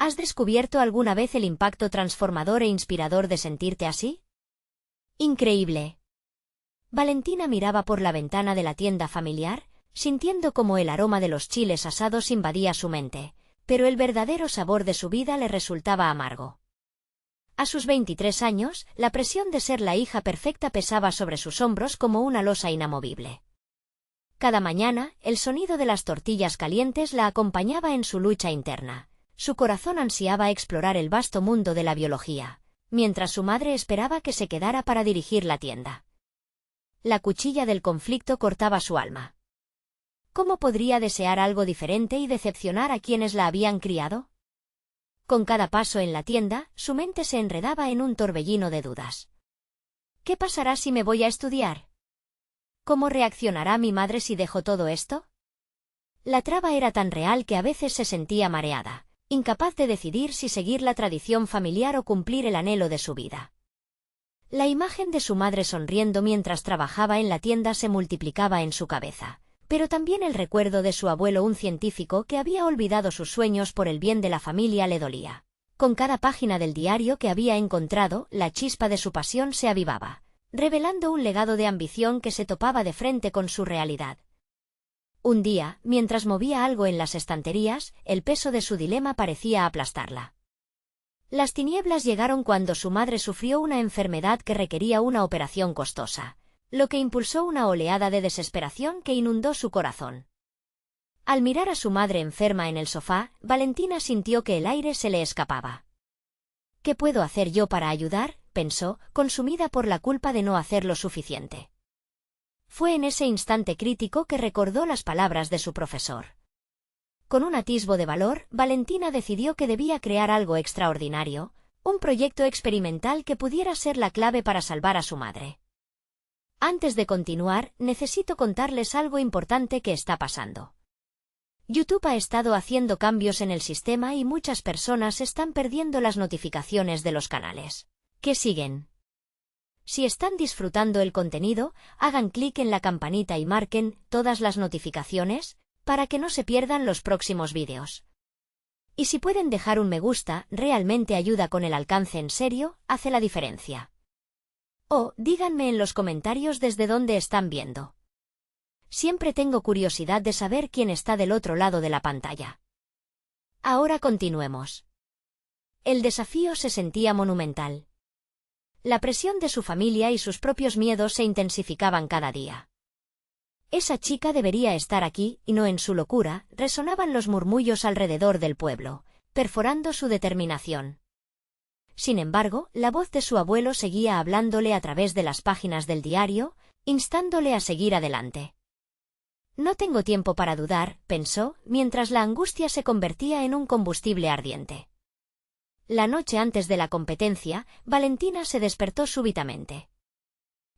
¿Has descubierto alguna vez el impacto transformador e inspirador de sentirte así? Increíble. Valentina miraba por la ventana de la tienda familiar, sintiendo cómo el aroma de los chiles asados invadía su mente, pero el verdadero sabor de su vida le resultaba amargo. A sus 23 años, la presión de ser la hija perfecta pesaba sobre sus hombros como una losa inamovible. Cada mañana, el sonido de las tortillas calientes la acompañaba en su lucha interna. Su corazón ansiaba explorar el vasto mundo de la biología, mientras su madre esperaba que se quedara para dirigir la tienda. La cuchilla del conflicto cortaba su alma. ¿Cómo podría desear algo diferente y decepcionar a quienes la habían criado? Con cada paso en la tienda, su mente se enredaba en un torbellino de dudas. ¿Qué pasará si me voy a estudiar? ¿Cómo reaccionará mi madre si dejo todo esto? La traba era tan real que a veces se sentía mareada, incapaz de decidir si seguir la tradición familiar o cumplir el anhelo de su vida. La imagen de su madre sonriendo mientras trabajaba en la tienda se multiplicaba en su cabeza, pero también el recuerdo de su abuelo, un científico que había olvidado sus sueños por el bien de la familia, le dolía. Con cada página del diario que había encontrado, la chispa de su pasión se avivaba, revelando un legado de ambición que se topaba de frente con su realidad. Un día, mientras movía algo en las estanterías, el peso de su dilema parecía aplastarla. Las tinieblas llegaron cuando su madre sufrió una enfermedad que requería una operación costosa, lo que impulsó una oleada de desesperación que inundó su corazón. Al mirar a su madre enferma en el sofá, Valentina sintió que el aire se le escapaba. ¿Qué puedo hacer yo para ayudar?, pensó, consumida por la culpa de no hacer lo suficiente. Fue en ese instante crítico que recordó las palabras de su profesor. Con un atisbo de valor, Valentina decidió que debía crear algo extraordinario, un proyecto experimental que pudiera ser la clave para salvar a su madre. Antes de continuar, necesito contarles algo importante que está pasando. YouTube ha estado haciendo cambios en el sistema y muchas personas están perdiendo las notificaciones de los canales que siguen. Si están disfrutando el contenido, hagan clic en la campanita y marquen todas las notificaciones para que no se pierdan los próximos vídeos. Y si pueden dejar un me gusta, realmente ayuda con el alcance, en serio, hace la diferencia. O díganme en los comentarios desde dónde están viendo. Siempre tengo curiosidad de saber quién está del otro lado de la pantalla. Ahora continuemos. El desafío se sentía monumental. La presión de su familia y sus propios miedos se intensificaban cada día. Esa chica debería estar aquí, y no en su locura, resonaban los murmullos alrededor del pueblo, perforando su determinación. Sin embargo, la voz de su abuelo seguía hablándole a través de las páginas del diario, instándole a seguir adelante. No tengo tiempo para dudar, pensó, mientras la angustia se convertía en un combustible ardiente. La noche antes de la competencia, Valentina se despertó súbitamente.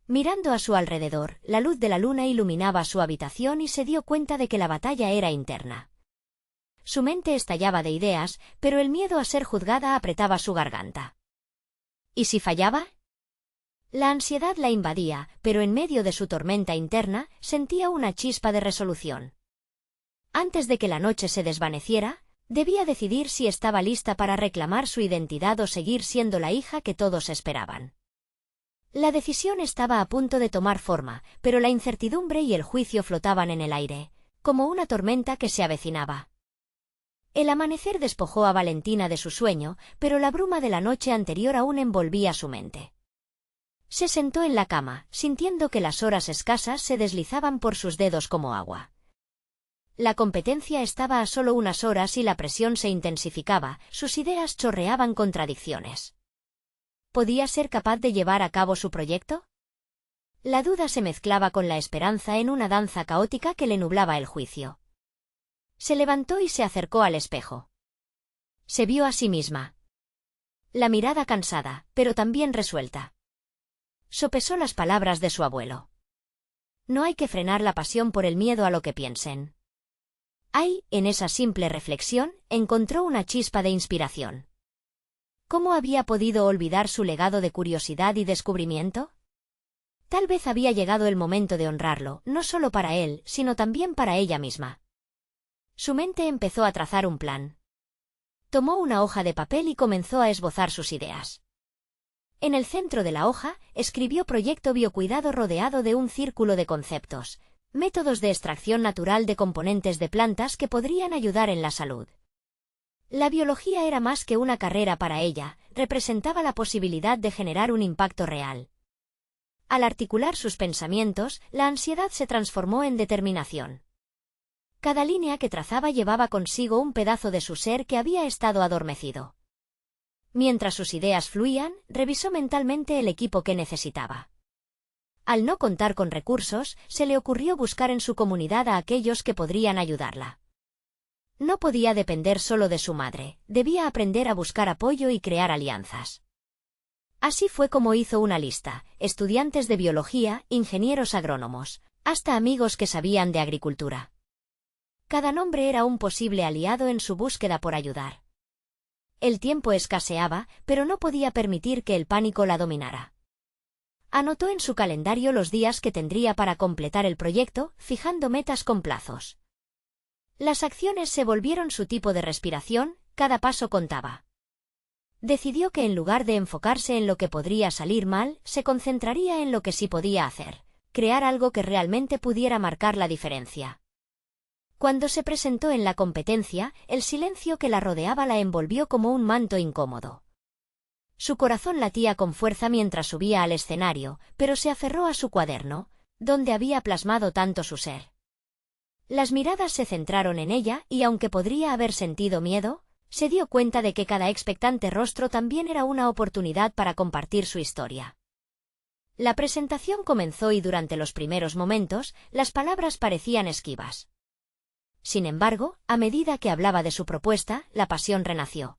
Mirando a su alrededor, la luz de la luna iluminaba su habitación y se dio cuenta de que la batalla era interna. Su mente estallaba de ideas, pero el miedo a ser juzgada apretaba su garganta. ¿Y si fallaba? La ansiedad la invadía, pero en medio de su tormenta interna, sentía una chispa de resolución. Antes de que la noche se desvaneciera, debía decidir si estaba lista para reclamar su identidad o seguir siendo la hija que todos esperaban. La decisión estaba a punto de tomar forma, pero la incertidumbre y el juicio flotaban en el aire, como una tormenta que se avecinaba. El amanecer despojó a Valentina de su sueño, pero la bruma de la noche anterior aún envolvía su mente. Se sentó en la cama, sintiendo que las horas escasas se deslizaban por sus dedos como agua. La competencia estaba a solo unas horas y la presión se intensificaba, sus ideas chorreaban contradicciones. ¿Podía ser capaz de llevar a cabo su proyecto? La duda se mezclaba con la esperanza en una danza caótica que le nublaba el juicio. Se levantó y se acercó al espejo. Se vio a sí misma. La mirada cansada, pero también resuelta. Sopesó las palabras de su abuelo. No hay que frenar la pasión por el miedo a lo que piensen. En esa simple reflexión, encontró una chispa de inspiración. ¿Cómo había podido olvidar su legado de curiosidad y descubrimiento? Tal vez había llegado el momento de honrarlo, no solo para él, sino también para ella misma. Su mente empezó a trazar un plan. Tomó una hoja de papel y comenzó a esbozar sus ideas. En el centro de la hoja, escribió Proyecto Biocuidado rodeado de un círculo de conceptos, métodos de extracción natural de componentes de plantas que podrían ayudar en la salud. La biología era más que una carrera para ella, representaba la posibilidad de generar un impacto real. Al articular sus pensamientos, la ansiedad se transformó en determinación. Cada línea que trazaba llevaba consigo un pedazo de su ser que había estado adormecido. Mientras sus ideas fluían, revisó mentalmente el equipo que necesitaba. Al no contar con recursos, se le ocurrió buscar en su comunidad a aquellos que podrían ayudarla. No podía depender solo de su madre, debía aprender a buscar apoyo y crear alianzas. Así fue como hizo una lista: estudiantes de biología, ingenieros agrónomos, hasta amigos que sabían de agricultura. Cada nombre era un posible aliado en su búsqueda por ayudar. El tiempo escaseaba, pero no podía permitir que el pánico la dominara. Anotó en su calendario los días que tendría para completar el proyecto, fijando metas con plazos. Las acciones se volvieron su tipo de respiración, cada paso contaba. Decidió que en lugar de enfocarse en lo que podría salir mal, se concentraría en lo que sí podía hacer, crear algo que realmente pudiera marcar la diferencia. Cuando se presentó en la competencia, el silencio que la rodeaba la envolvió como un manto incómodo. Su corazón latía con fuerza mientras subía al escenario, pero se aferró a su cuaderno, donde había plasmado tanto su ser. Las miradas se centraron en ella y aunque podría haber sentido miedo, se dio cuenta de que cada expectante rostro también era una oportunidad para compartir su historia. La presentación comenzó y durante los primeros momentos, las palabras parecían esquivas. Sin embargo, a medida que hablaba de su propuesta, la pasión renació.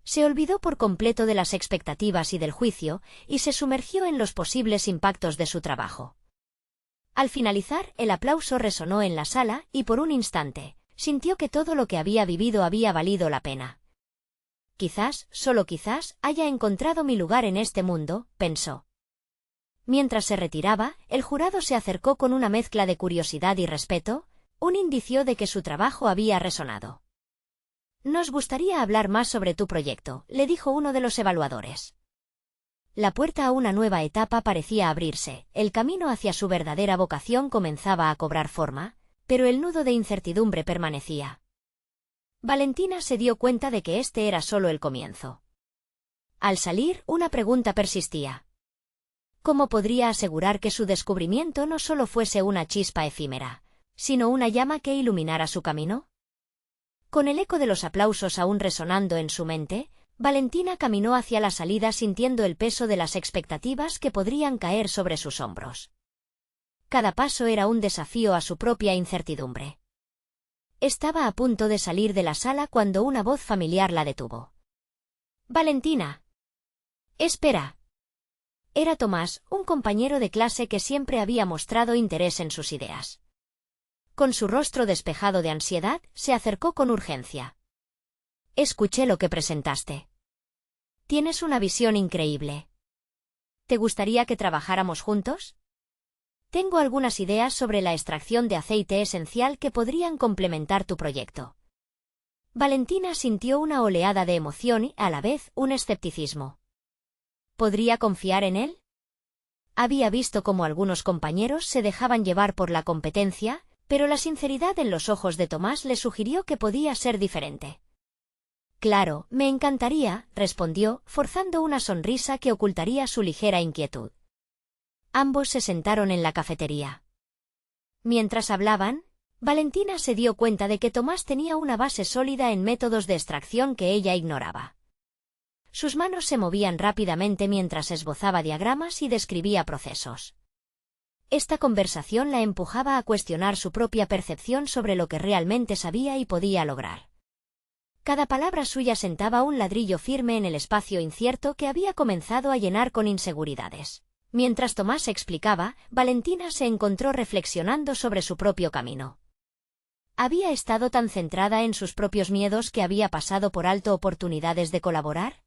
Se olvidó por completo de las expectativas y del juicio, y se sumergió en los posibles impactos de su trabajo. Al finalizar, el aplauso resonó en la sala y por un instante, sintió que todo lo que había vivido había valido la pena. Quizás, solo quizás, haya encontrado mi lugar en este mundo, pensó. Mientras se retiraba, el jurado se acercó con una mezcla de curiosidad y respeto, un indicio de que su trabajo había resonado. «Nos gustaría hablar más sobre tu proyecto», le dijo uno de los evaluadores. La puerta a una nueva etapa parecía abrirse, el camino hacia su verdadera vocación comenzaba a cobrar forma, pero el nudo de incertidumbre permanecía. Valentina se dio cuenta de que este era solo el comienzo. Al salir, una pregunta persistía. ¿Cómo podría asegurar que su descubrimiento no solo fuese una chispa efímera, sino una llama que iluminara su camino? Con el eco de los aplausos aún resonando en su mente, Valentina caminó hacia la salida sintiendo el peso de las expectativas que podrían caer sobre sus hombros. Cada paso era un desafío a su propia incertidumbre. Estaba a punto de salir de la sala cuando una voz familiar la detuvo. «Valentina. Espera». Era Tomás, un compañero de clase que siempre había mostrado interés en sus ideas. Con su rostro despejado de ansiedad, se acercó con urgencia. «Escuché lo que presentaste. Tienes una visión increíble. ¿Te gustaría que trabajáramos juntos? Tengo algunas ideas sobre la extracción de aceite esencial que podrían complementar tu proyecto». Valentina sintió una oleada de emoción y, a la vez, un escepticismo. ¿Podría confiar en él? Había visto cómo algunos compañeros se dejaban llevar por la competencia, pero la sinceridad en los ojos de Tomás le sugirió que podía ser diferente. «Claro, me encantaría», respondió, forzando una sonrisa que ocultaría su ligera inquietud. Ambos se sentaron en la cafetería. Mientras hablaban, Valentina se dio cuenta de que Tomás tenía una base sólida en métodos de extracción que ella ignoraba. Sus manos se movían rápidamente mientras esbozaba diagramas y describía procesos. Esta conversación la empujaba a cuestionar su propia percepción sobre lo que realmente sabía y podía lograr. Cada palabra suya sentaba un ladrillo firme en el espacio incierto que había comenzado a llenar con inseguridades. Mientras Tomás explicaba, Valentina se encontró reflexionando sobre su propio camino. ¿Había estado tan centrada en sus propios miedos que había pasado por alto oportunidades de colaborar?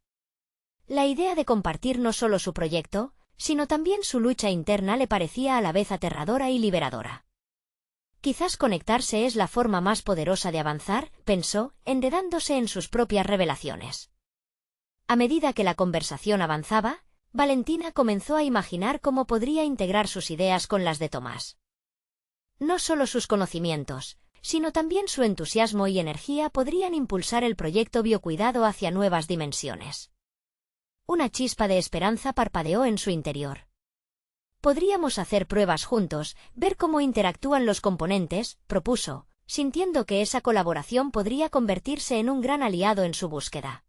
La idea de compartir no solo su proyecto, sino también su lucha interna le parecía a la vez aterradora y liberadora. Quizás conectarse es la forma más poderosa de avanzar, pensó, enredándose en sus propias revelaciones. A medida que la conversación avanzaba, Valentina comenzó a imaginar cómo podría integrar sus ideas con las de Tomás. No solo sus conocimientos, sino también su entusiasmo y energía podrían impulsar el proyecto Biocuidado hacia nuevas dimensiones. Una chispa de esperanza parpadeó en su interior. Podríamos hacer pruebas juntos, ver cómo interactúan los componentes, propuso, sintiendo que esa colaboración podría convertirse en un gran aliado en su búsqueda.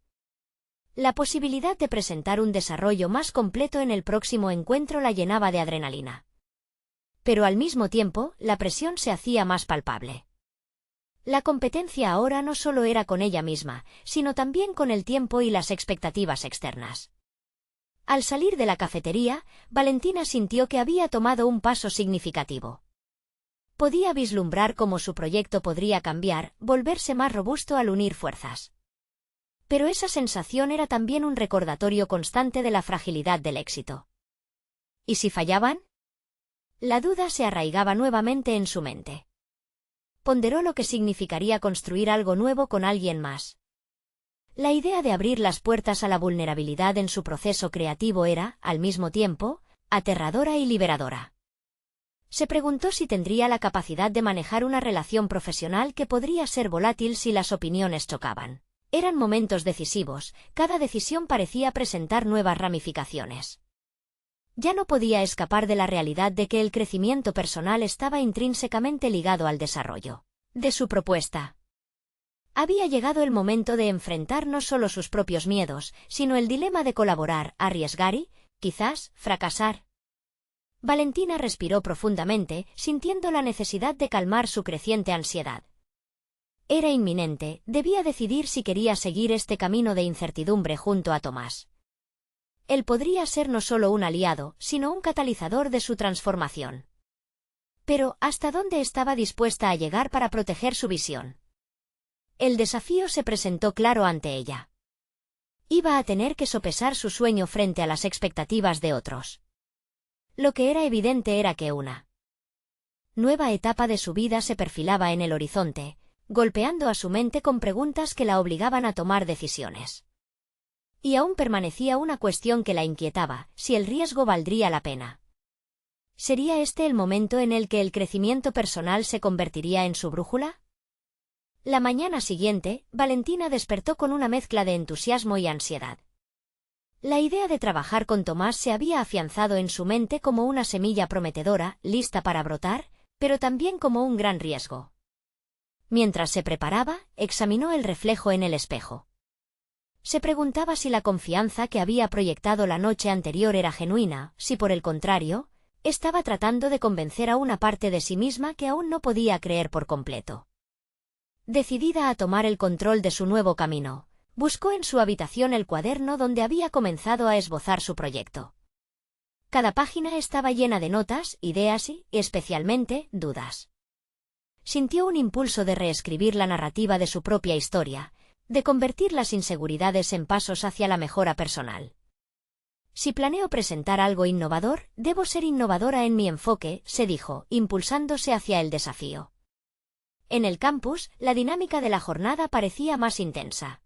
La posibilidad de presentar un desarrollo más completo en el próximo encuentro la llenaba de adrenalina. Pero al mismo tiempo, la presión se hacía más palpable. La competencia ahora no solo era con ella misma, sino también con el tiempo y las expectativas externas. Al salir de la cafetería, Valentina sintió que había tomado un paso significativo. Podía vislumbrar cómo su proyecto podría cambiar, volverse más robusto al unir fuerzas. Pero esa sensación era también un recordatorio constante de la fragilidad del éxito. ¿Y si fallaban? La duda se arraigaba nuevamente en su mente. Ponderó lo que significaría construir algo nuevo con alguien más. La idea de abrir las puertas a la vulnerabilidad en su proceso creativo era, al mismo tiempo, aterradora y liberadora. Se preguntó si tendría la capacidad de manejar una relación profesional que podría ser volátil si las opiniones chocaban. Eran momentos decisivos, cada decisión parecía presentar nuevas ramificaciones. Ya no podía escapar de la realidad de que el crecimiento personal estaba intrínsecamente ligado al desarrollo de su propuesta. Había llegado el momento de enfrentar no solo sus propios miedos, sino el dilema de colaborar, arriesgar y, quizás, fracasar. Valentina respiró profundamente, sintiendo la necesidad de calmar su creciente ansiedad. Era inminente, debía decidir si quería seguir este camino de incertidumbre junto a Tomás. Él podría ser no solo un aliado, sino un catalizador de su transformación. Pero, ¿hasta dónde estaba dispuesta a llegar para proteger su visión? El desafío se presentó claro ante ella. Iba a tener que sopesar su sueño frente a las expectativas de otros. Lo que era evidente era que una nueva etapa de su vida se perfilaba en el horizonte, golpeando a su mente con preguntas que la obligaban a tomar decisiones. Y aún permanecía una cuestión que la inquietaba, si el riesgo valdría la pena. ¿Sería este el momento en el que el crecimiento personal se convertiría en su brújula? La mañana siguiente, Valentina despertó con una mezcla de entusiasmo y ansiedad. La idea de trabajar con Tomás se había afianzado en su mente como una semilla prometedora, lista para brotar, pero también como un gran riesgo. Mientras se preparaba, examinó el reflejo en el espejo. Se preguntaba si la confianza que había proyectado la noche anterior era genuina, si por el contrario, estaba tratando de convencer a una parte de sí misma que aún no podía creer por completo. Decidida a tomar el control de su nuevo camino, buscó en su habitación el cuaderno donde había comenzado a esbozar su proyecto. Cada página estaba llena de notas, ideas y, especialmente, dudas. Sintió un impulso de reescribir la narrativa de su propia historia, de convertir las inseguridades en pasos hacia la mejora personal. Si planeo presentar algo innovador, debo ser innovadora en mi enfoque, se dijo, impulsándose hacia el desafío. En el campus, la dinámica de la jornada parecía más intensa.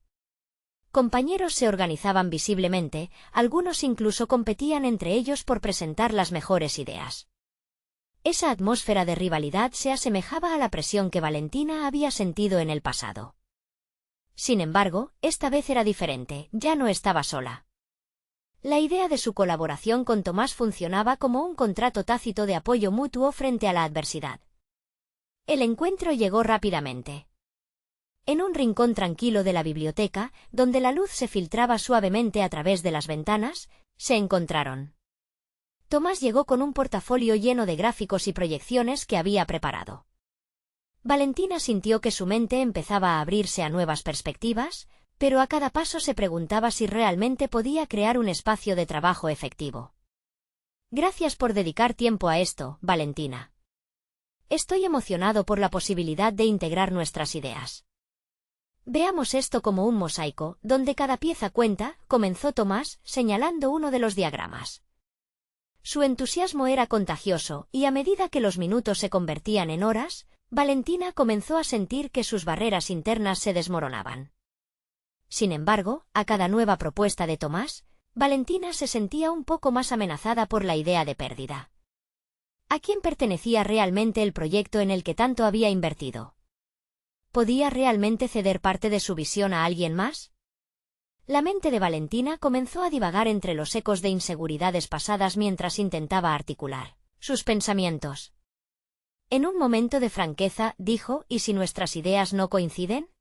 Compañeros se organizaban visiblemente, algunos incluso competían entre ellos por presentar las mejores ideas. Esa atmósfera de rivalidad se asemejaba a la presión que Valentina había sentido en el pasado. Sin embargo, esta vez era diferente, ya no estaba sola. La idea de su colaboración con Tomás funcionaba como un contrato tácito de apoyo mutuo frente a la adversidad. El encuentro llegó rápidamente. En un rincón tranquilo de la biblioteca, donde la luz se filtraba suavemente a través de las ventanas, se encontraron. Tomás llegó con un portafolio lleno de gráficos y proyecciones que había preparado. Valentina sintió que su mente empezaba a abrirse a nuevas perspectivas, pero a cada paso se preguntaba si realmente podía crear un espacio de trabajo efectivo. Gracias por dedicar tiempo a esto, Valentina. Estoy emocionado por la posibilidad de integrar nuestras ideas. Veamos esto como un mosaico, donde cada pieza cuenta, comenzó Tomás, señalando uno de los diagramas. Su entusiasmo era contagioso, y a medida que los minutos se convertían en horas, Valentina comenzó a sentir que sus barreras internas se desmoronaban. Sin embargo, a cada nueva propuesta de Tomás, Valentina se sentía un poco más amenazada por la idea de pérdida. ¿A quién pertenecía realmente el proyecto en el que tanto había invertido? ¿Podía realmente ceder parte de su visión a alguien más? La mente de Valentina comenzó a divagar entre los ecos de inseguridades pasadas mientras intentaba articular sus pensamientos. En un momento de franqueza, dijo, ¿y si nuestras ideas no coinciden?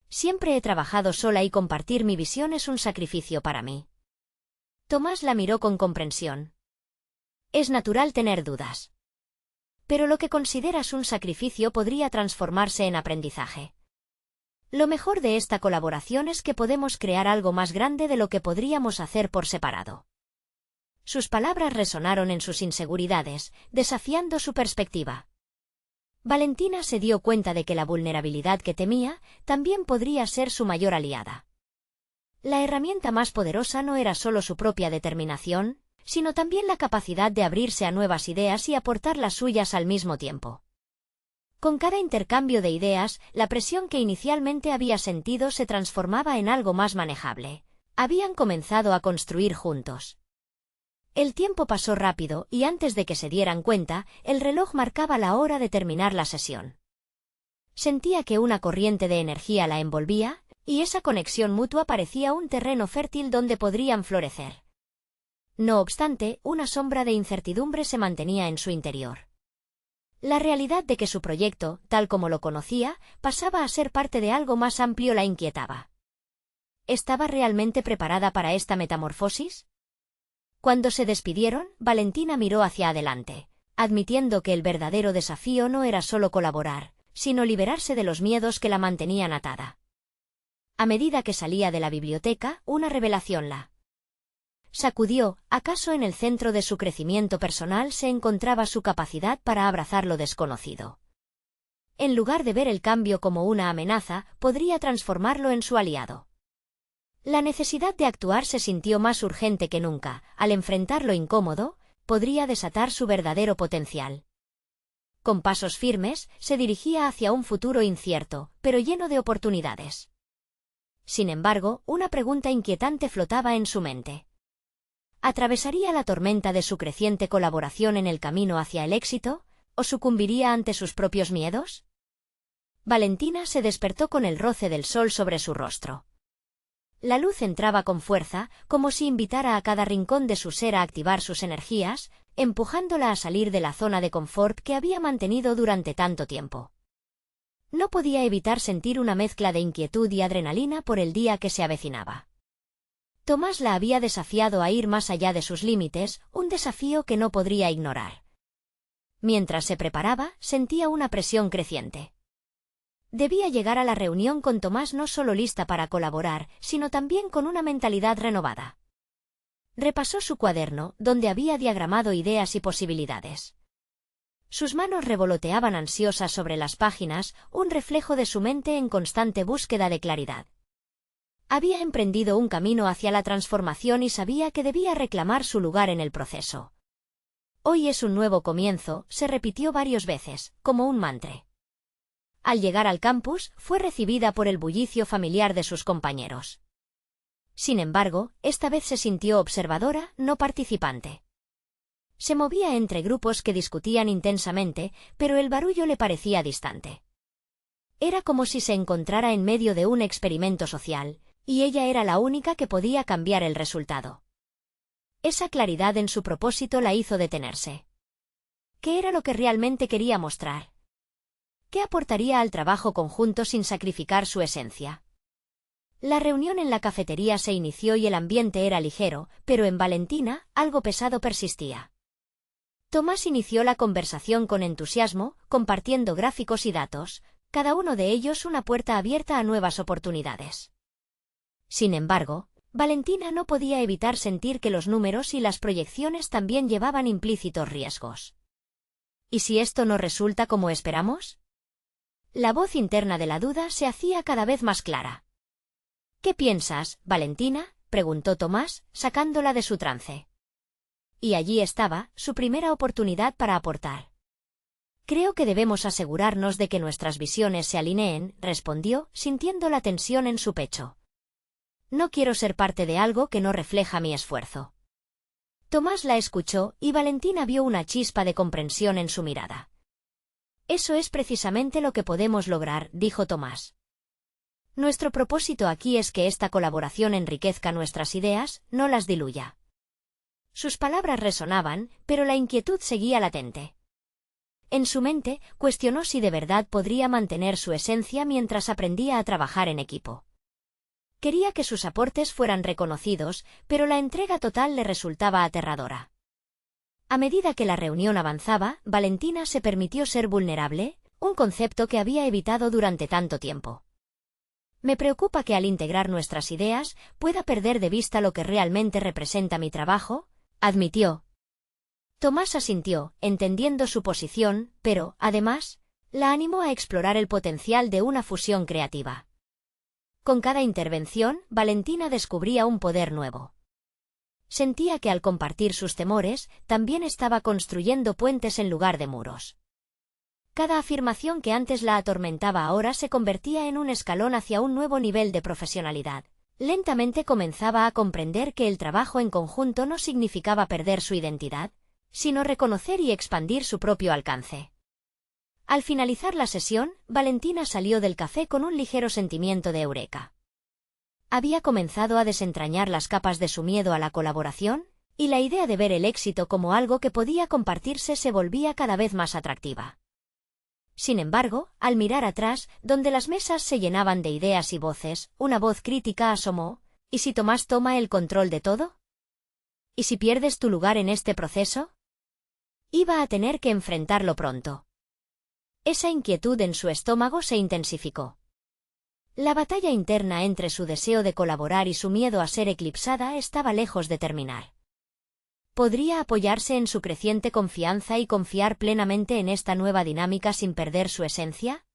Siempre he trabajado sola y compartir mi visión es un sacrificio para mí. Tomás la miró con comprensión. Es natural tener dudas. Pero lo que consideras un sacrificio podría transformarse en aprendizaje. Lo mejor de esta colaboración es que podemos crear algo más grande de lo que podríamos hacer por separado. Sus palabras resonaron en sus inseguridades, desafiando su perspectiva. Valentina se dio cuenta de que la vulnerabilidad que temía también podría ser su mayor aliada. La herramienta más poderosa no era solo su propia determinación, sino también la capacidad de abrirse a nuevas ideas y aportar las suyas al mismo tiempo. Con cada intercambio de ideas, la presión que inicialmente había sentido se transformaba en algo más manejable. Habían comenzado a construir juntos. El tiempo pasó rápido y antes de que se dieran cuenta, el reloj marcaba la hora de terminar la sesión. Sentía que una corriente de energía la envolvía, y esa conexión mutua parecía un terreno fértil donde podrían florecer. No obstante, una sombra de incertidumbre se mantenía en su interior. La realidad de que su proyecto, tal como lo conocía, pasaba a ser parte de algo más amplio la inquietaba. ¿Estaba realmente preparada para esta metamorfosis? Cuando se despidieron, Valentina miró hacia adelante, admitiendo que el verdadero desafío no era solo colaborar, sino liberarse de los miedos que la mantenían atada. A medida que salía de la biblioteca, una revelación la sacudió. ¿Acaso en el centro de su crecimiento personal se encontraba su capacidad para abrazar lo desconocido? En lugar de ver el cambio como una amenaza, podría transformarlo en su aliado. La necesidad de actuar se sintió más urgente que nunca. Al enfrentar lo incómodo, podría desatar su verdadero potencial. Con pasos firmes, se dirigía hacia un futuro incierto, pero lleno de oportunidades. Sin embargo, una pregunta inquietante flotaba en su mente. ¿Atravesaría la tormenta de su creciente colaboración en el camino hacia el éxito, o sucumbiría ante sus propios miedos? Valentina se despertó con el roce del sol sobre su rostro. La luz entraba con fuerza, como si invitara a cada rincón de su ser a activar sus energías, empujándola a salir de la zona de confort que había mantenido durante tanto tiempo. No podía evitar sentir una mezcla de inquietud y adrenalina por el día que se avecinaba. Tomás la había desafiado a ir más allá de sus límites, un desafío que no podría ignorar. Mientras se preparaba, sentía una presión creciente. Debía llegar a la reunión con Tomás no solo lista para colaborar, sino también con una mentalidad renovada. Repasó su cuaderno, donde había diagramado ideas y posibilidades. Sus manos revoloteaban ansiosas sobre las páginas, un reflejo de su mente en constante búsqueda de claridad. Había emprendido un camino hacia la transformación y sabía que debía reclamar su lugar en el proceso. Hoy es un nuevo comienzo, se repitió varias veces, como un mantra. Al llegar al campus, fue recibida por el bullicio familiar de sus compañeros. Sin embargo, esta vez se sintió observadora, no participante. Se movía entre grupos que discutían intensamente, pero el barullo le parecía distante. Era como si se encontrara en medio de un experimento social, y ella era la única que podía cambiar el resultado. Esa claridad en su propósito la hizo detenerse. ¿Qué era lo que realmente quería mostrar? ¿Qué aportaría al trabajo conjunto sin sacrificar su esencia? La reunión en la cafetería se inició y el ambiente era ligero, pero en Valentina, algo pesado persistía. Tomás inició la conversación con entusiasmo, compartiendo gráficos y datos, cada uno de ellos una puerta abierta a nuevas oportunidades. Sin embargo, Valentina no podía evitar sentir que los números y las proyecciones también llevaban implícitos riesgos. ¿Y si esto no resulta como esperamos? La voz interna de la duda se hacía cada vez más clara. ¿Qué piensas, Valentina?, preguntó Tomás, sacándola de su trance. Y allí estaba, su primera oportunidad para aportar. Creo que debemos asegurarnos de que nuestras visiones se alineen, respondió, sintiendo la tensión en su pecho. No quiero ser parte de algo que no refleja mi esfuerzo. Tomás la escuchó y Valentina vio una chispa de comprensión en su mirada. Eso es precisamente lo que podemos lograr, dijo Tomás. Nuestro propósito aquí es que esta colaboración enriquezca nuestras ideas, no las diluya. Sus palabras resonaban, pero la inquietud seguía latente. En su mente, cuestionó si de verdad podría mantener su esencia mientras aprendía a trabajar en equipo. Quería que sus aportes fueran reconocidos, pero la entrega total le resultaba aterradora. A medida que la reunión avanzaba, Valentina se permitió ser vulnerable, un concepto que había evitado durante tanto tiempo. Me preocupa que al integrar nuestras ideas pueda perder de vista lo que realmente representa mi trabajo, admitió. Tomás asintió, entendiendo su posición, pero, además, la animó a explorar el potencial de una fusión creativa. Con cada intervención, Valentina descubría un poder nuevo. Sentía que al compartir sus temores, también estaba construyendo puentes en lugar de muros. Cada afirmación que antes la atormentaba ahora se convertía en un escalón hacia un nuevo nivel de profesionalidad. Lentamente comenzaba a comprender que el trabajo en conjunto no significaba perder su identidad, sino reconocer y expandir su propio alcance. Al finalizar la sesión, Valentina salió del café con un ligero sentimiento de eureka. Había comenzado a desentrañar las capas de su miedo a la colaboración, y la idea de ver el éxito como algo que podía compartirse se volvía cada vez más atractiva. Sin embargo, al mirar atrás, donde las mesas se llenaban de ideas y voces, una voz crítica asomó: ¿y si Tomás toma el control de todo? ¿Y si pierdes tu lugar en este proceso? Iba a tener que enfrentarlo pronto. Esa inquietud en su estómago se intensificó. La batalla interna entre su deseo de colaborar y su miedo a ser eclipsada estaba lejos de terminar. ¿Podría apoyarse en su creciente confianza y confiar plenamente en esta nueva dinámica sin perder su esencia?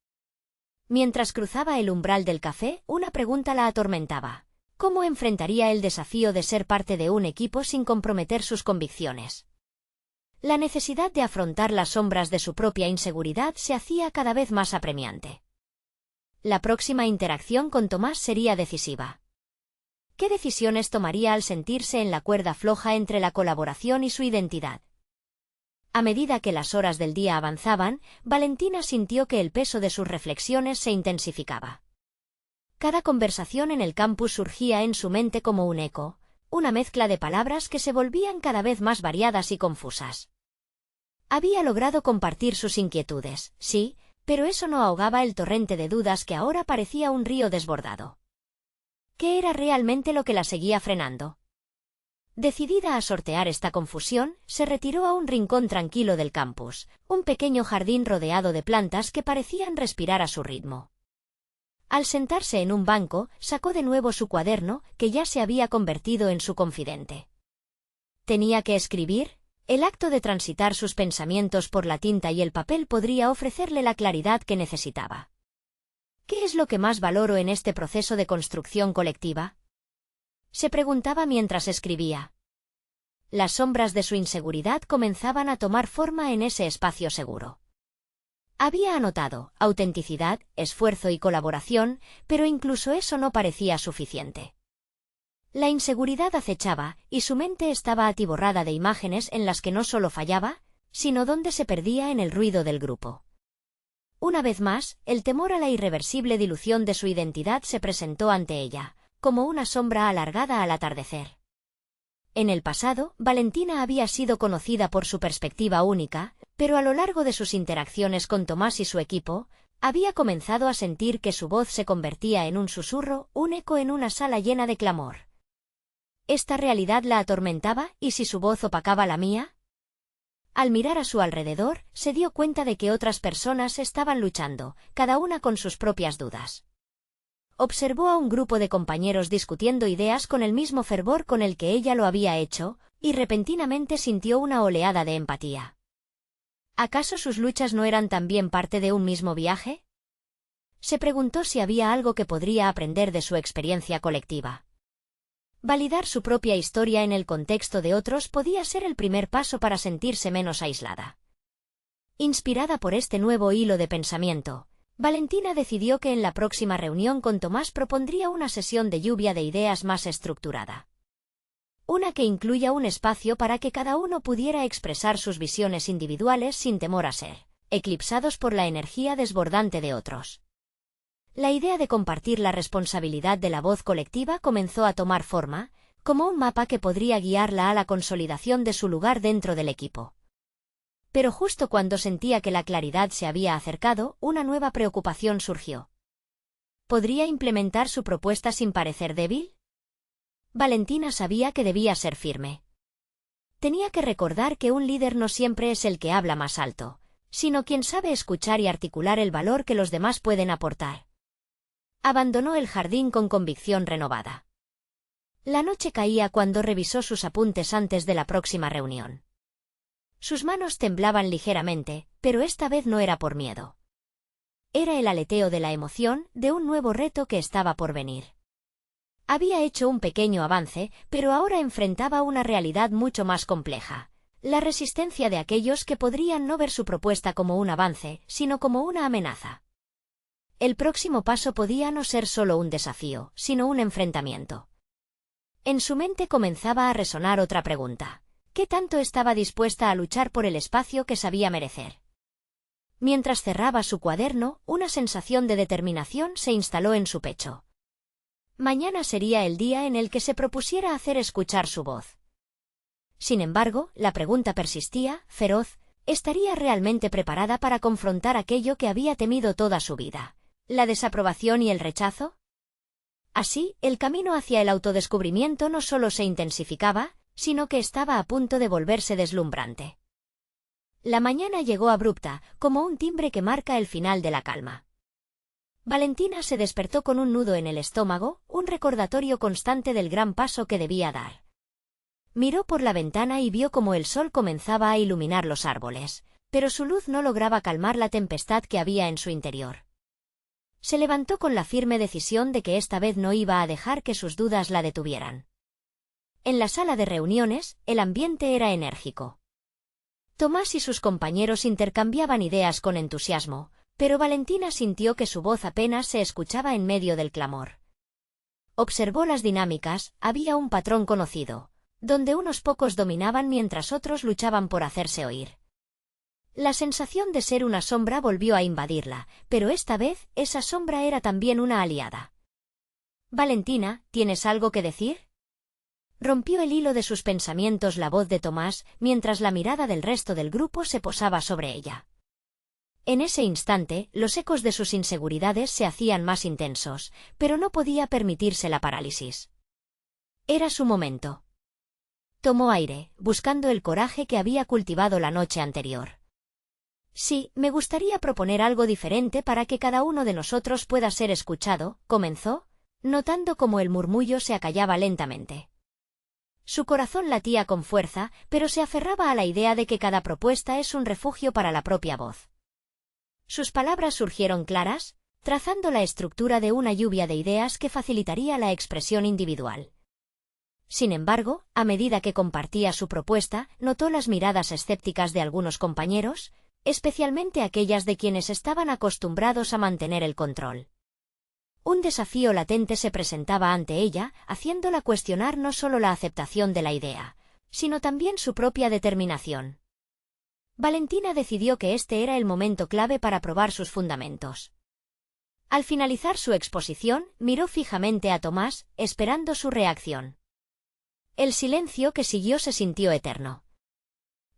Mientras cruzaba el umbral del café, una pregunta la atormentaba. ¿Cómo enfrentaría el desafío de ser parte de un equipo sin comprometer sus convicciones? La necesidad de afrontar las sombras de su propia inseguridad se hacía cada vez más apremiante. La próxima interacción con Tomás sería decisiva. ¿Qué decisiones tomaría al sentirse en la cuerda floja entre la colaboración y su identidad? A medida que las horas del día avanzaban, Valentina sintió que el peso de sus reflexiones se intensificaba. Cada conversación en el campus surgía en su mente como un eco, una mezcla de palabras que se volvían cada vez más variadas y confusas. Había logrado compartir sus inquietudes, sí, pero eso no ahogaba el torrente de dudas que ahora parecía un río desbordado. ¿Qué era realmente lo que la seguía frenando? Decidida a sortear esta confusión, se retiró a un rincón tranquilo del campus, un pequeño jardín rodeado de plantas que parecían respirar a su ritmo. Al sentarse en un banco, sacó de nuevo su cuaderno, que ya se había convertido en su confidente. ¿Tenía que escribir? El acto de transitar sus pensamientos por la tinta y el papel podría ofrecerle la claridad que necesitaba. ¿Qué es lo que más valoro en este proceso de construcción colectiva? Se preguntaba mientras escribía. Las sombras de su inseguridad comenzaban a tomar forma en ese espacio seguro. Había anotado autenticidad, esfuerzo y colaboración, pero incluso eso no parecía suficiente. La inseguridad acechaba, y su mente estaba atiborrada de imágenes en las que no solo fallaba, sino donde se perdía en el ruido del grupo. Una vez más, el temor a la irreversible dilución de su identidad se presentó ante ella, como una sombra alargada al atardecer. En el pasado, Valentina había sido conocida por su perspectiva única, pero a lo largo de sus interacciones con Tomás y su equipo, había comenzado a sentir que su voz se convertía en un susurro, un eco en una sala llena de clamor. ¿Esta realidad la atormentaba, y si su voz opacaba la mía? Al mirar a su alrededor, se dio cuenta de que otras personas estaban luchando, cada una con sus propias dudas. Observó a un grupo de compañeros discutiendo ideas con el mismo fervor con el que ella lo había hecho, y repentinamente sintió una oleada de empatía. ¿Acaso sus luchas no eran también parte de un mismo viaje? Se preguntó si había algo que podría aprender de su experiencia colectiva. Validar su propia historia en el contexto de otros podía ser el primer paso para sentirse menos aislada. Inspirada por este nuevo hilo de pensamiento, Valentina decidió que en la próxima reunión con Tomás propondría una sesión de lluvia de ideas más estructurada. Una que incluya un espacio para que cada uno pudiera expresar sus visiones individuales sin temor a ser eclipsados por la energía desbordante de otros. La idea de compartir la responsabilidad de la voz colectiva comenzó a tomar forma, como un mapa que podría guiarla a la consolidación de su lugar dentro del equipo. Pero justo cuando sentía que la claridad se había acercado, una nueva preocupación surgió. ¿Podría implementar su propuesta sin parecer débil? Valentina sabía que debía ser firme. Tenía que recordar que un líder no siempre es el que habla más alto, sino quien sabe escuchar y articular el valor que los demás pueden aportar. Abandonó el jardín con convicción renovada. La noche caía cuando revisó sus apuntes antes de la próxima reunión. Sus manos temblaban ligeramente, pero esta vez no era por miedo. Era el aleteo de la emoción de un nuevo reto que estaba por venir. Había hecho un pequeño avance, pero ahora enfrentaba una realidad mucho más compleja: la resistencia de aquellos que podrían no ver su propuesta como un avance, sino como una amenaza. El próximo paso podía no ser solo un desafío, sino un enfrentamiento. En su mente comenzaba a resonar otra pregunta: ¿qué tanto estaba dispuesta a luchar por el espacio que sabía merecer? Mientras cerraba su cuaderno, una sensación de determinación se instaló en su pecho. Mañana sería el día en el que se propusiera hacer escuchar su voz. Sin embargo, la pregunta persistía, feroz: ¿estaría realmente preparada para confrontar aquello que había temido toda su vida? ¿La desaprobación y el rechazo? Así, el camino hacia el autodescubrimiento no solo se intensificaba, sino que estaba a punto de volverse deslumbrante. La mañana llegó abrupta, como un timbre que marca el final de la calma. Valentina se despertó con un nudo en el estómago, un recordatorio constante del gran paso que debía dar. Miró por la ventana y vio cómo el sol comenzaba a iluminar los árboles, pero su luz no lograba calmar la tempestad que había en su interior. Se levantó con la firme decisión de que esta vez no iba a dejar que sus dudas la detuvieran. En la sala de reuniones, el ambiente era enérgico. Tomás y sus compañeros intercambiaban ideas con entusiasmo, pero Valentina sintió que su voz apenas se escuchaba en medio del clamor. Observó las dinámicas, había un patrón conocido, donde unos pocos dominaban mientras otros luchaban por hacerse oír. La sensación de ser una sombra volvió a invadirla, pero esta vez, esa sombra era también una aliada. «Valentina, ¿tienes algo que decir?», rompió el hilo de sus pensamientos la voz de Tomás, mientras la mirada del resto del grupo se posaba sobre ella. En ese instante, los ecos de sus inseguridades se hacían más intensos, pero no podía permitirse la parálisis. Era su momento. Tomó aire, buscando el coraje que había cultivado la noche anterior. «Sí, me gustaría proponer algo diferente para que cada uno de nosotros pueda ser escuchado», comenzó, notando cómo el murmullo se acallaba lentamente. Su corazón latía con fuerza, pero se aferraba a la idea de que cada propuesta es un refugio para la propia voz. Sus palabras surgieron claras, trazando la estructura de una lluvia de ideas que facilitaría la expresión individual. Sin embargo, a medida que compartía su propuesta, notó las miradas escépticas de algunos compañeros, especialmente aquellas de quienes estaban acostumbrados a mantener el control. Un desafío latente se presentaba ante ella, haciéndola cuestionar no solo la aceptación de la idea, sino también su propia determinación. Valentina decidió que este era el momento clave para probar sus fundamentos. Al finalizar su exposición, miró fijamente a Tomás, esperando su reacción. El silencio que siguió se sintió eterno.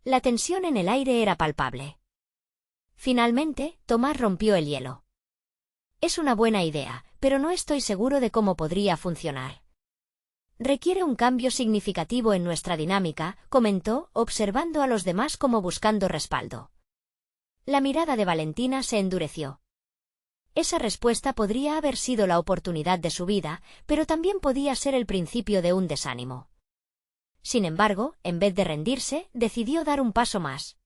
La tensión en el aire era palpable. Finalmente, Tomás rompió el hielo. «Es una buena idea, pero no estoy seguro de cómo podría funcionar. Requiere un cambio significativo en nuestra dinámica», comentó, observando a los demás como buscando respaldo. La mirada de Valentina se endureció. Esa respuesta podría haber sido la oportunidad de su vida, pero también podía ser el principio de un desánimo. Sin embargo, en vez de rendirse, decidió dar un paso más.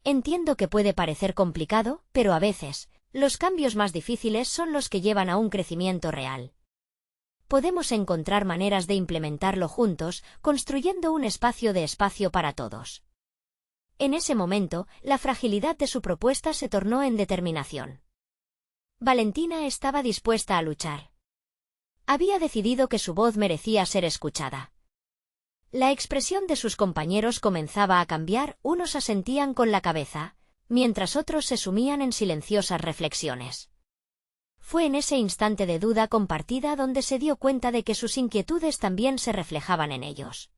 «Entiendo que puede parecer complicado, pero a veces, los cambios más difíciles son los que llevan a un crecimiento real. Podemos encontrar maneras de implementarlo juntos, construyendo un espacio para todos». En ese momento, la fragilidad de su propuesta se tornó en determinación. Valentina estaba dispuesta a luchar. Había decidido que su voz merecía ser escuchada. La expresión de sus compañeros comenzaba a cambiar, unos asentían con la cabeza, mientras otros se sumían en silenciosas reflexiones. Fue en ese instante de duda compartida donde se dio cuenta de que sus inquietudes también se reflejaban en ellos.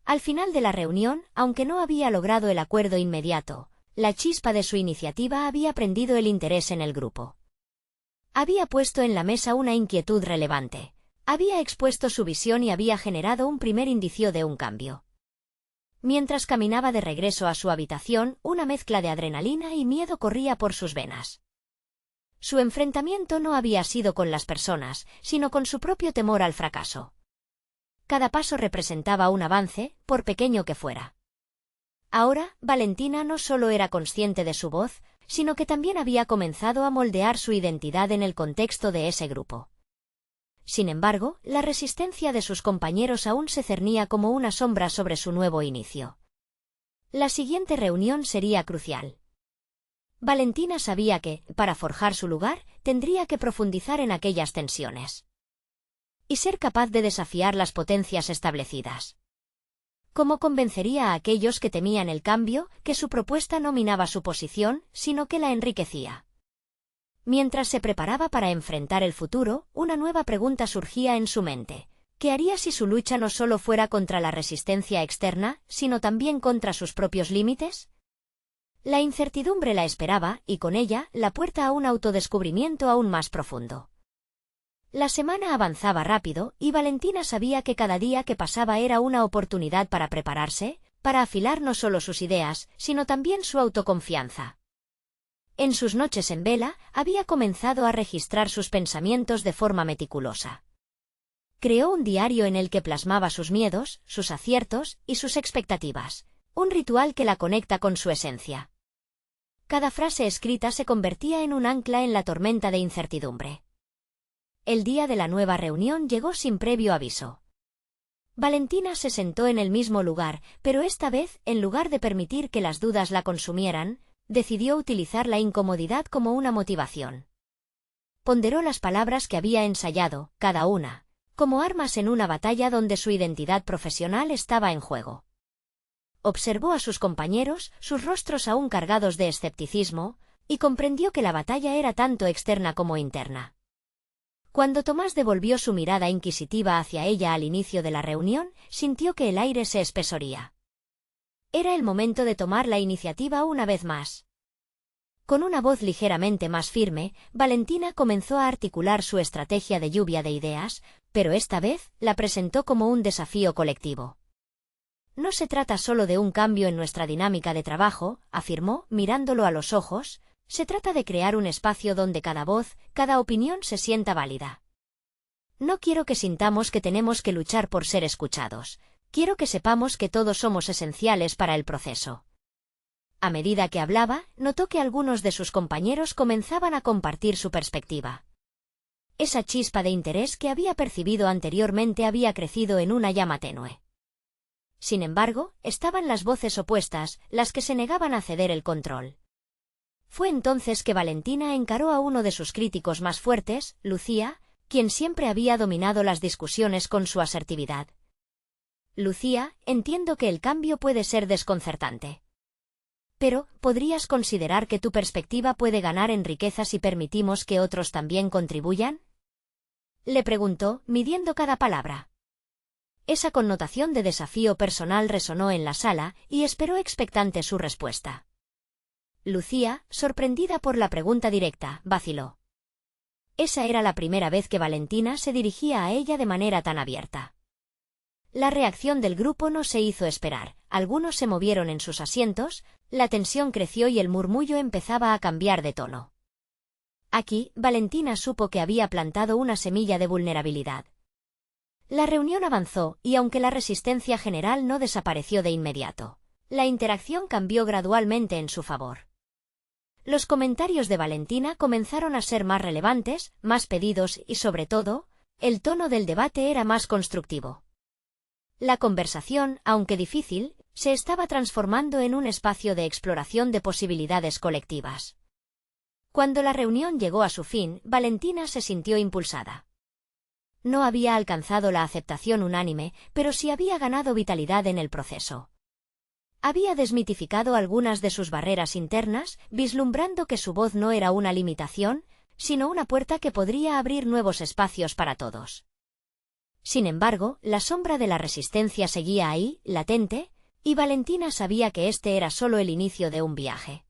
Al final de la reunión, aunque no había logrado el acuerdo inmediato, la chispa de su iniciativa había prendido el interés en el grupo. Había puesto en la mesa una inquietud relevante, había expuesto su visión y había generado un primer indicio de un cambio. Mientras caminaba de regreso a su habitación, una mezcla de adrenalina y miedo corría por sus venas. Su enfrentamiento no había sido con las personas, sino con su propio temor al fracaso. Cada paso representaba un avance, por pequeño que fuera. Ahora, Valentina no solo era consciente de su voz, sino que también había comenzado a moldear su identidad en el contexto de ese grupo. Sin embargo, la resistencia de sus compañeros aún se cernía como una sombra sobre su nuevo inicio. La siguiente reunión sería crucial. Valentina sabía que, para forjar su lugar, tendría que profundizar en aquellas tensiones. Y ser capaz de desafiar las potencias establecidas. ¿Cómo convencería a aquellos que temían el cambio, que su propuesta no minaba su posición, sino que la enriquecía? Mientras se preparaba para enfrentar el futuro, una nueva pregunta surgía en su mente. ¿Qué haría si su lucha no solo fuera contra la resistencia externa, sino también contra sus propios límites? La incertidumbre la esperaba, y con ella, la puerta a un autodescubrimiento aún más profundo. La semana avanzaba rápido, y Valentina sabía que cada día que pasaba era una oportunidad para prepararse, para afilar no solo sus ideas, sino también su autoconfianza. En sus noches en vela, había comenzado a registrar sus pensamientos de forma meticulosa. Creó un diario en el que plasmaba sus miedos, sus aciertos y sus expectativas, un ritual que la conecta con su esencia. Cada frase escrita se convertía en un ancla en la tormenta de incertidumbre. El día de la nueva reunión llegó sin previo aviso. Valentina se sentó en el mismo lugar, pero esta vez, en lugar de permitir que las dudas la consumieran, decidió utilizar la incomodidad como una motivación. Ponderó las palabras que había ensayado, cada una, como armas en una batalla donde su identidad profesional estaba en juego. Observó a sus compañeros, sus rostros aún cargados de escepticismo, y comprendió que la batalla era tanto externa como interna. Cuando Tomás devolvió su mirada inquisitiva hacia ella al inicio de la reunión, sintió que el aire se espesoría. Era el momento de tomar la iniciativa una vez más. Con una voz ligeramente más firme, Valentina comenzó a articular su estrategia de lluvia de ideas, pero esta vez la presentó como un desafío colectivo. No se trata solo de un cambio en nuestra dinámica de trabajo, afirmó, mirándolo a los ojos, se trata de crear un espacio donde cada voz, cada opinión se sienta válida. No quiero que sintamos que tenemos que luchar por ser escuchados, quiero que sepamos que todos somos esenciales para el proceso. A medida que hablaba, notó que algunos de sus compañeros comenzaban a compartir su perspectiva. Esa chispa de interés que había percibido anteriormente había crecido en una llama tenue. Sin embargo, estaban las voces opuestas, las que se negaban a ceder el control. Fue entonces que Valentina encaró a uno de sus críticos más fuertes, Lucía, quien siempre había dominado las discusiones con su asertividad. Lucía, entiendo que el cambio puede ser desconcertante. Pero, ¿podrías considerar que tu perspectiva puede ganar en riqueza si permitimos que otros también contribuyan? Le preguntó, midiendo cada palabra. Esa connotación de desafío personal resonó en la sala, y esperó expectante su respuesta. Lucía, sorprendida por la pregunta directa, vaciló. Esa era la primera vez que Valentina se dirigía a ella de manera tan abierta. La reacción del grupo no se hizo esperar, algunos se movieron en sus asientos, la tensión creció y el murmullo empezaba a cambiar de tono. Aquí, Valentina supo que había plantado una semilla de vulnerabilidad. La reunión avanzó, y aunque la resistencia general no desapareció de inmediato, la interacción cambió gradualmente en su favor. Los comentarios de Valentina comenzaron a ser más relevantes, más pedidos y, sobre todo, el tono del debate era más constructivo. La conversación, aunque difícil, se estaba transformando en un espacio de exploración de posibilidades colectivas. Cuando la reunión llegó a su fin, Valentina se sintió impulsada. No había alcanzado la aceptación unánime, pero sí había ganado vitalidad en el proceso. Había desmitificado algunas de sus barreras internas, vislumbrando que su voz no era una limitación, sino una puerta que podría abrir nuevos espacios para todos. Sin embargo, la sombra de la resistencia seguía ahí, latente, y Valentina sabía que este era solo el inicio de un viaje.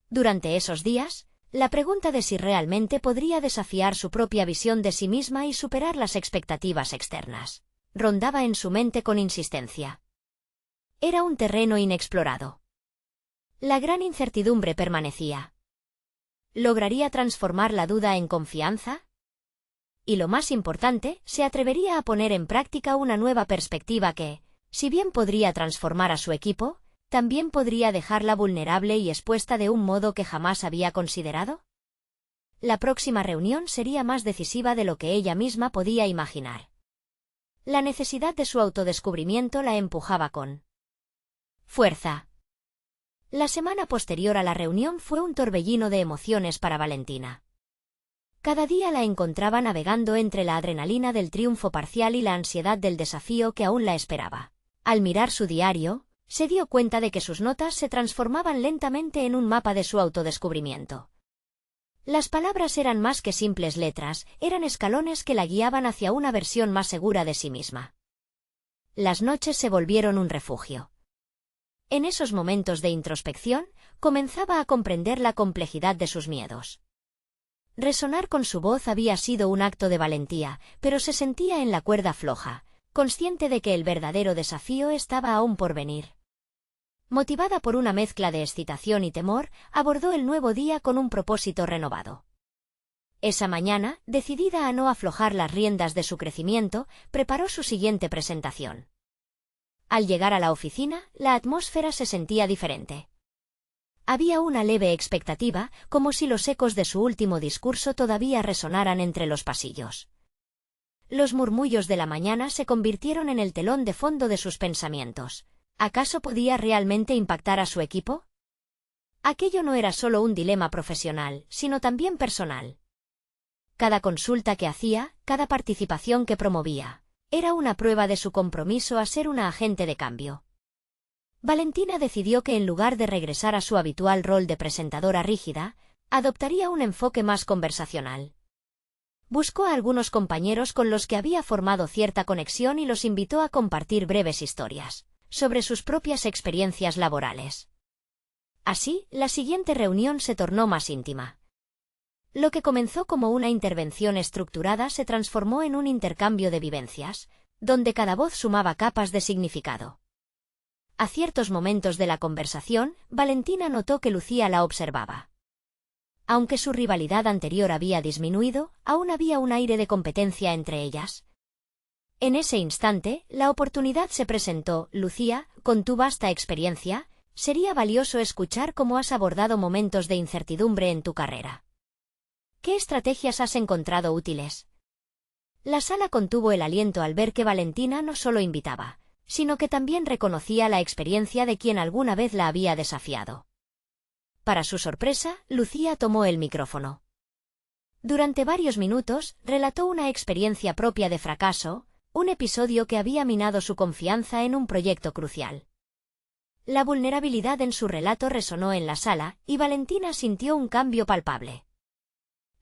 Durante esos días, la pregunta de si realmente podría desafiar su propia visión de sí misma y superar las expectativas externas, rondaba en su mente con insistencia. Era un terreno inexplorado. La gran incertidumbre permanecía. ¿Lograría transformar la duda en confianza? Y lo más importante, ¿se atrevería a poner en práctica una nueva perspectiva que, si bien podría transformar a su equipo, también podría dejarla vulnerable y expuesta de un modo que jamás había considerado? La próxima reunión sería más decisiva de lo que ella misma podía imaginar. La necesidad de su autodescubrimiento la empujaba con fuerza. La semana posterior a la reunión fue un torbellino de emociones para Valentina. Cada día la encontraba navegando entre la adrenalina del triunfo parcial y la ansiedad del desafío que aún la esperaba. Al mirar su diario, se dio cuenta de que sus notas se transformaban lentamente en un mapa de su autodescubrimiento. Las palabras eran más que simples letras, eran escalones que la guiaban hacia una versión más segura de sí misma. Las noches se volvieron un refugio. En esos momentos de introspección, comenzaba a comprender la complejidad de sus miedos. Resonar con su voz había sido un acto de valentía, pero se sentía en la cuerda floja, consciente de que el verdadero desafío estaba aún por venir. Motivada por una mezcla de excitación y temor, abordó el nuevo día con un propósito renovado. Esa mañana, decidida a no aflojar las riendas de su crecimiento, preparó su siguiente presentación. Al llegar a la oficina, la atmósfera se sentía diferente. Había una leve expectativa, como si los ecos de su último discurso todavía resonaran entre los pasillos. Los murmullos de la mañana se convirtieron en el telón de fondo de sus pensamientos. ¿Acaso podía realmente impactar a su equipo? Aquello no era solo un dilema profesional, sino también personal. Cada consulta que hacía, cada participación que promovía, era una prueba de su compromiso a ser una agente de cambio. Valentina decidió que en lugar de regresar a su habitual rol de presentadora rígida, adoptaría un enfoque más conversacional. Buscó a algunos compañeros con los que había formado cierta conexión y los invitó a compartir breves historias sobre sus propias experiencias laborales. Así, la siguiente reunión se tornó más íntima. Lo que comenzó como una intervención estructurada se transformó en un intercambio de vivencias, donde cada voz sumaba capas de significado. A ciertos momentos de la conversación, Valentina notó que Lucía la observaba. Aunque su rivalidad anterior había disminuido, aún había un aire de competencia entre ellas. En ese instante, la oportunidad se presentó. Lucía, con tu vasta experiencia, sería valioso escuchar cómo has abordado momentos de incertidumbre en tu carrera. ¿Qué estrategias has encontrado útiles? La sala contuvo el aliento al ver que Valentina no solo invitaba, sino que también reconocía la experiencia de quien alguna vez la había desafiado. Para su sorpresa, Lucía tomó el micrófono. Durante varios minutos, relató una experiencia propia de fracaso, un episodio que había minado su confianza en un proyecto crucial. La vulnerabilidad en su relato resonó en la sala, y Valentina sintió un cambio palpable.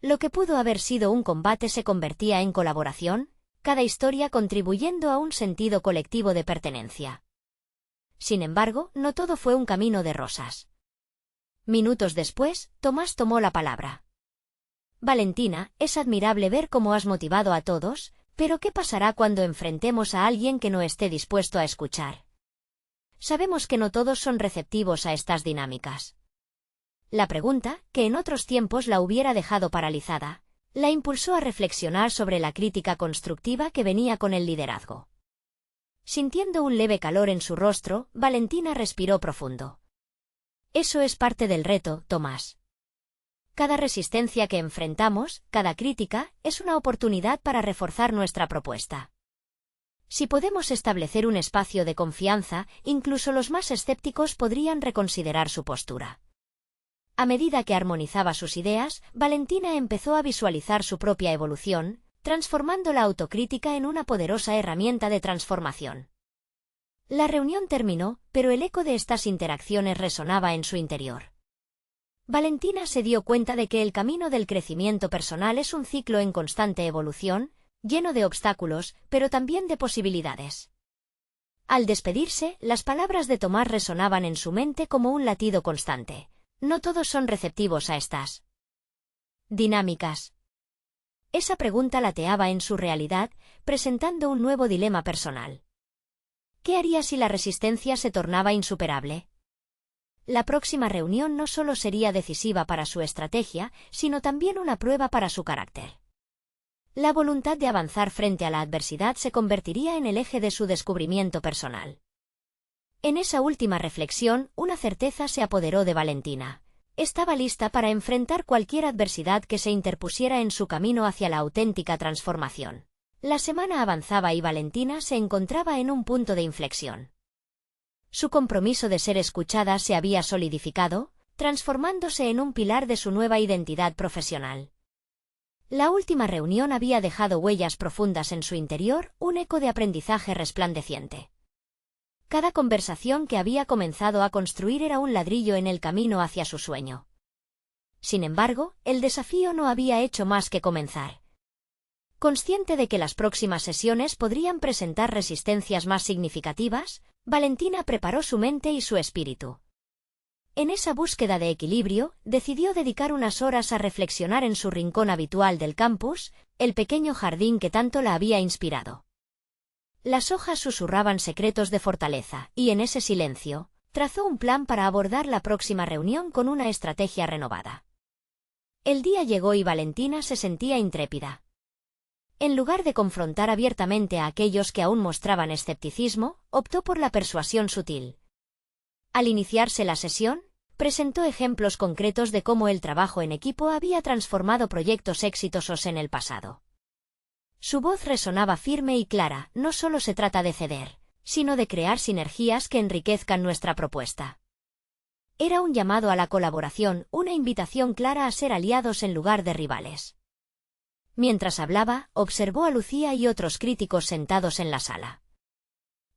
Lo que pudo haber sido un combate se convertía en colaboración, cada historia contribuyendo a un sentido colectivo de pertenencia. Sin embargo, no todo fue un camino de rosas. Minutos después, Tomás tomó la palabra. Valentina, es admirable ver cómo has motivado a todos, pero ¿qué pasará cuando enfrentemos a alguien que no esté dispuesto a escuchar? Sabemos que no todos son receptivos a estas dinámicas. La pregunta, que en otros tiempos la hubiera dejado paralizada, la impulsó a reflexionar sobre la crítica constructiva que venía con el liderazgo. Sintiendo un leve calor en su rostro, Valentina respiró profundo. Eso es parte del reto, Tomás. Cada resistencia que enfrentamos, cada crítica, es una oportunidad para reforzar nuestra propuesta. Si podemos establecer un espacio de confianza, incluso los más escépticos podrían reconsiderar su postura. A medida que armonizaba sus ideas, Valentina empezó a visualizar su propia evolución, transformando la autocrítica en una poderosa herramienta de transformación. La reunión terminó, pero el eco de estas interacciones resonaba en su interior. Valentina se dio cuenta de que el camino del crecimiento personal es un ciclo en constante evolución, lleno de obstáculos, pero también de posibilidades. Al despedirse, las palabras de Tomás resonaban en su mente como un latido constante. No todos son receptivos a estas dinámicas. Esa pregunta lateaba en su realidad, presentando un nuevo dilema personal. ¿Qué haría si la resistencia se tornaba insuperable? La próxima reunión no solo sería decisiva para su estrategia, sino también una prueba para su carácter. La voluntad de avanzar frente a la adversidad se convertiría en el eje de su descubrimiento personal. En esa última reflexión, una certeza se apoderó de Valentina. Estaba lista para enfrentar cualquier adversidad que se interpusiera en su camino hacia la auténtica transformación. La semana avanzaba y Valentina se encontraba en un punto de inflexión. Su compromiso de ser escuchada se había solidificado, transformándose en un pilar de su nueva identidad profesional. La última reunión había dejado huellas profundas en su interior, un eco de aprendizaje resplandeciente. Cada conversación que había comenzado a construir era un ladrillo en el camino hacia su sueño. Sin embargo, el desafío no había hecho más que comenzar. Consciente de que las próximas sesiones podrían presentar resistencias más significativas, Valentina preparó su mente y su espíritu. En esa búsqueda de equilibrio, decidió dedicar unas horas a reflexionar en su rincón habitual del campus, el pequeño jardín que tanto la había inspirado. Las hojas susurraban secretos de fortaleza, y en ese silencio, trazó un plan para abordar la próxima reunión con una estrategia renovada. El día llegó y Valentina se sentía intrépida. En lugar de confrontar abiertamente a aquellos que aún mostraban escepticismo, optó por la persuasión sutil. Al iniciarse la sesión, presentó ejemplos concretos de cómo el trabajo en equipo había transformado proyectos exitosos en el pasado. Su voz resonaba firme y clara: no solo se trata de ceder, sino de crear sinergias que enriquezcan nuestra propuesta. Era un llamado a la colaboración, una invitación clara a ser aliados en lugar de rivales. Mientras hablaba, observó a Lucía y otros críticos sentados en la sala.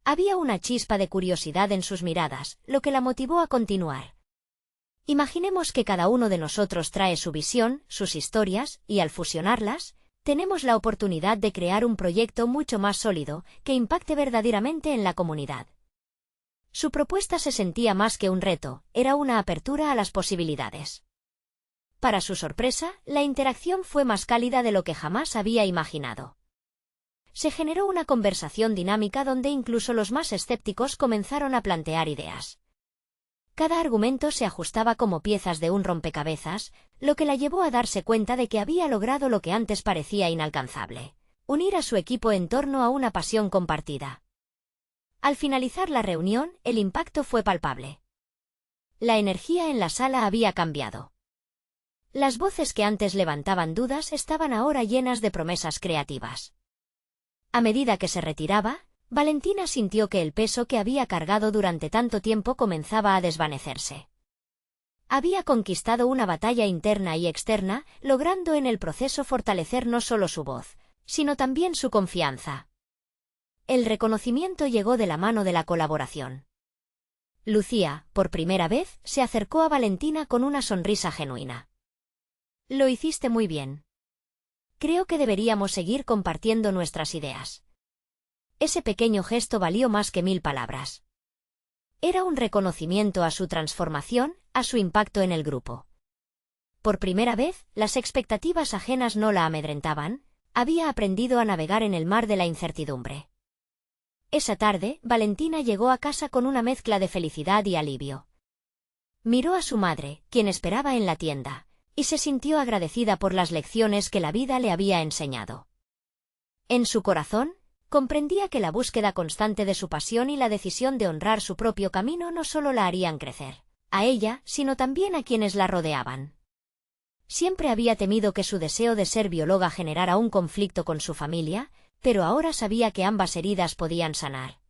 Había una chispa de curiosidad en sus miradas, lo que la motivó a continuar. Imaginemos que cada uno de nosotros trae su visión, sus historias, y al fusionarlas, tenemos la oportunidad de crear un proyecto mucho más sólido, que impacte verdaderamente en la comunidad. Su propuesta se sentía más que un reto, era una apertura a las posibilidades. Para su sorpresa, la interacción fue más cálida de lo que jamás había imaginado. Se generó una conversación dinámica donde incluso los más escépticos comenzaron a plantear ideas. Cada argumento se ajustaba como piezas de un rompecabezas, lo que la llevó a darse cuenta de que había logrado lo que antes parecía inalcanzable: unir a su equipo en torno a una pasión compartida. Al finalizar la reunión, el impacto fue palpable. La energía en la sala había cambiado. Las voces que antes levantaban dudas estaban ahora llenas de promesas creativas. A medida que se retiraba, Valentina sintió que el peso que había cargado durante tanto tiempo comenzaba a desvanecerse. Había conquistado una batalla interna y externa, logrando en el proceso fortalecer no solo su voz, sino también su confianza. El reconocimiento llegó de la mano de la colaboración. Lucía, por primera vez, se acercó a Valentina con una sonrisa genuina. Lo hiciste muy bien. Creo que deberíamos seguir compartiendo nuestras ideas. Ese pequeño gesto valió más que 1000 palabras. Era un reconocimiento a su transformación, a su impacto en el grupo. Por primera vez, las expectativas ajenas no la amedrentaban, había aprendido a navegar en el mar de la incertidumbre. Esa tarde, Valentina llegó a casa con una mezcla de felicidad y alivio. Miró a su madre, quien esperaba en la tienda, y se sintió agradecida por las lecciones que la vida le había enseñado. En su corazón, comprendía que la búsqueda constante de su pasión y la decisión de honrar su propio camino no solo la harían crecer, a ella, sino también a quienes la rodeaban. Siempre había temido que su deseo de ser bióloga generara un conflicto con su familia, pero ahora sabía que ambas heridas podían sanar.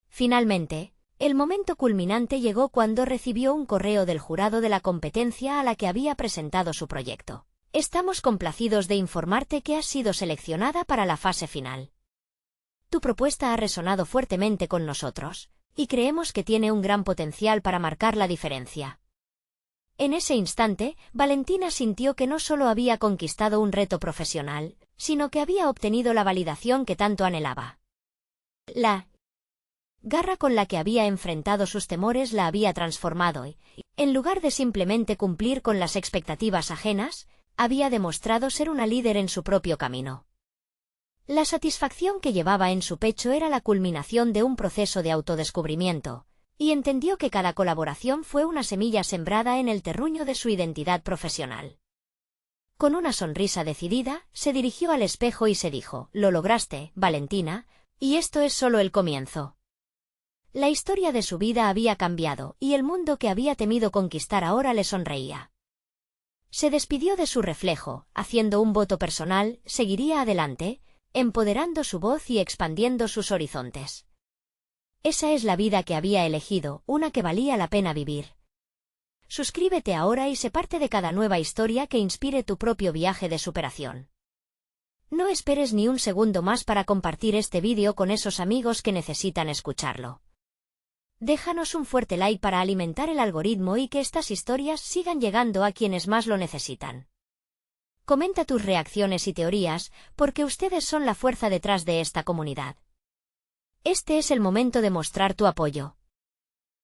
Finalmente, el momento culminante llegó cuando recibió un correo del jurado de la competencia a la que había presentado su proyecto. Estamos complacidos de informarte que has sido seleccionada para la fase final. Tu propuesta ha resonado fuertemente con nosotros, y creemos que tiene un gran potencial para marcar la diferencia. En ese instante, Valentina sintió que no solo había conquistado un reto profesional, sino que había obtenido la validación que tanto anhelaba. La garra con la que había enfrentado sus temores la había transformado y, en lugar de simplemente cumplir con las expectativas ajenas, había demostrado ser una líder en su propio camino. La satisfacción que llevaba en su pecho era la culminación de un proceso de autodescubrimiento, y entendió que cada colaboración fue una semilla sembrada en el terruño de su identidad profesional. Con una sonrisa decidida, se dirigió al espejo y se dijo: «Lo lograste, Valentina, y esto es solo el comienzo». La historia de su vida había cambiado, y el mundo que había temido conquistar ahora le sonreía. Se despidió de su reflejo, haciendo un voto personal: seguiría adelante, empoderando su voz y expandiendo sus horizontes. Esa es la vida que había elegido, una que valía la pena vivir. Suscríbete ahora y sé parte de cada nueva historia que inspire tu propio viaje de superación. No esperes ni un segundo más para compartir este vídeo con esos amigos que necesitan escucharlo. Déjanos un fuerte like para alimentar el algoritmo y que estas historias sigan llegando a quienes más lo necesitan. Comenta tus reacciones y teorías, porque ustedes son la fuerza detrás de esta comunidad. Este es el momento de mostrar tu apoyo.